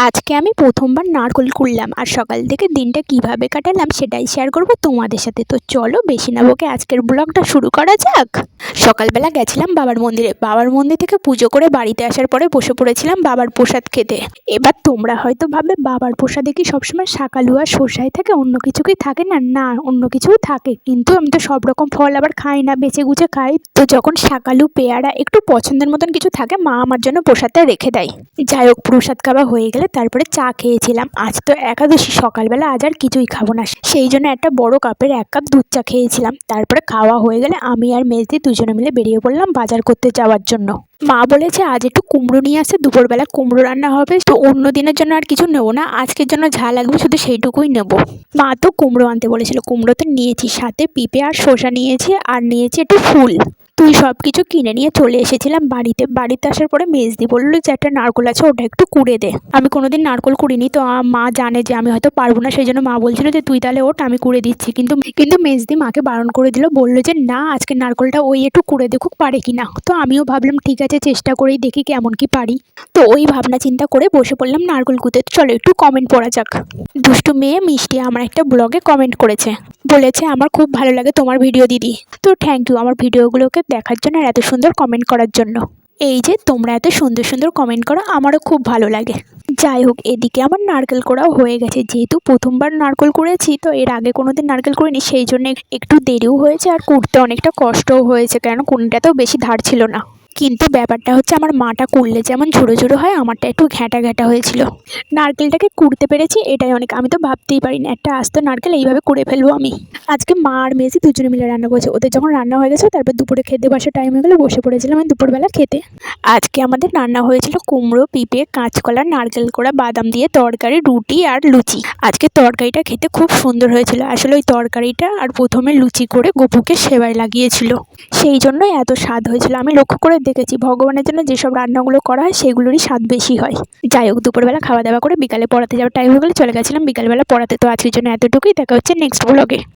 আজকে আমি প্রথমবার নারকেল কুড়লাম আর সকাল থেকে দিনটা কিভাবে কাটালাম সেটাই শেয়ার করব তোমাদের সাথে। তো চলো বেশি না বকে আজকের ব্লগটা শুরু করা যাক। সকালবেলা গেছিলাম বাবার মন্দিরে, বাবার মন্দির থেকে পুজো করে বাড়িতে আসার পরে বসে পড়েছিলাম বাবার প্রসাদ খেতে। এবার তোমরা হয়তো ভাববে বাবার প্রসাদে কি সবসময় শাকালু আর শসাই থাকে, অন্য কিছু কি থাকে না? না, অন্য কিছুও থাকে, কিন্তু আমি তো সব রকম ফল আবার খাই না, বেছে গুছে খাই। তো যখন শাকালু পেয়ারা একটু পছন্দের মতন কিছু থাকে মা আমার জন্য প্রসাদটা রেখে দেয়। যাই হোক, প্রসাদ খাওয়া হয়ে গেলে তারপরে চা খেয়েছিলাম। আজ তো একাদশী, সকালবেলা আজ আর কিছুই খাবো না, সেই জন্য একটা বড় কাপের 1 কাপ দুধ চা খেয়েছিলাম। তারপরে খাওয়া হয়ে গেলে আমি আর মেজদি দুজনে মিলে বেরিয়ে পড়লাম বাজার করতে যাওয়ার জন্য। মা বলেছে আজ একটু কুমড়ো নিয়ে আসে, দুপুরবেলা কুমড়ো রান্না হবে, তো অন্য দিনের জন্য আর কিছু নেবো না, আজকের জন্য যা লাগবে শুধু সেইটুকুই নেব। মা তো কুমড়ো আনতে বলেছিল, কুমড়ো তো নিয়েছি, সাথে পেঁপে আর শসা নিয়েছি, আর নিয়েছি একটু ফুল। তুই সব কিছু কিনে নিয়ে চলে এসেছিলাম বাড়িতে আসার পরে মেজদি বললো যে একটা নারকোল আছে, ওটা একটু কুড়ে দে। আমি কোনোদিন নারকোল কুড়িনি, তো মা জানে যে আমি হয়তো পারবো না, সেই জন্য মা বলছিল যে তুই তাহলে ওটা, আমি কুড়ে দিচ্ছি। কিন্তু মেজদি মাকে বারণ করে দিল, বললো যে না, আজকে নারকোলটা ওই একটু কুড়ে দেখুক পারে কিনা। তো আমিও ভাবলাম ঠিক আছে, চেষ্টা করেই দেখি কেমন কি পারি। তো ওই ভাবনা চিন্তা করে বসে পড়লাম নারকোল কুড়তে। চলো একটু কমেন্ট পড়া যাক। দুষ্টু মেয়ে মিষ্টি আমার একটা ব্লগে কমেন্ট করেছে, বলেছে আমার খুব ভালো লাগে তোমার ভিডিও দিদি। তো থ্যাংক ইউ আমার ভিডিওগুলোকে দেখার জন্য আর এত সুন্দর কমেন্ট করার জন্য। এই যে তোমরা এত সুন্দর সুন্দর কমেন্ট করো, আমারও খুব ভালো লাগে। যাই হোক, এদিকে আমার নারকেল কোড়াও হয়ে গেছে, যেহেতু প্রথমবার নারকেল কুড়েছি, তো এর আগে কোনোদিন নারকেল কুড়িনি, সেই জন্য একটু দেরিও হয়েছে আর কুড়তে অনেকটা কষ্টও হয়েছে, কারণ কুড়িটাতেও বেশি ধার ছিল না। কিন্তু ব্যাপারটা হচ্ছে আমার মাটা কুড়লে যেমন ঝুড়ো ঝুড়ো হয়, আমারটা একটু ঘ্যাঁটা ঘ্যাঁটা হয়েছিল। নারকেলটাকে কুড়তে পেরেছি এটাই অনেক, আমি তো ভাবতেই পারিনি একটা আস্ত নারকেল এইভাবে কুড়ে ফেলবো আমি। আজকে মা আর মেজে দুজনে মিলে রান্না করেছে, ওদের যখন রান্না হয়ে গেছে তারপর দুপুরে খেতে বসার টাইম হয়ে গেলে বসে পড়েছিলাম আমি দুপুরবেলা খেতে। আজকে আমাদের রান্না হয়েছিল কুমড়ো, পেঁপে, কাঁচকলা, নারকেল কোড়া, বাদাম দিয়ে তরকারি, রুটি আর লুচি। আজকে তরকারিটা খেতে খুব সুন্দর হয়েছিল, আসলে ওই তরকারিটা আর প্রথমে লুচি করে গপুকে সেবাই লাগিয়েছিল, সেই জন্যই এত স্বাদ হয়েছিল। আমি লক্ষ্য করে দেখেছি ভগবানের জন্য যেসব রান্নাগুলো করা হয় সেগুলোরই স্বাদ বেশি হয়। যাই হোক, দুপুরবেলা খাওয়া দাওয়া করে বিকালে পড়াতে যাওয়ার টাইম হয়ে গেলে চলে গেছিলাম বিকালবেলা পড়াতে। তো আজকের জন্য এতটুকুই, দেখা হচ্ছে নেক্সট ব্লগে।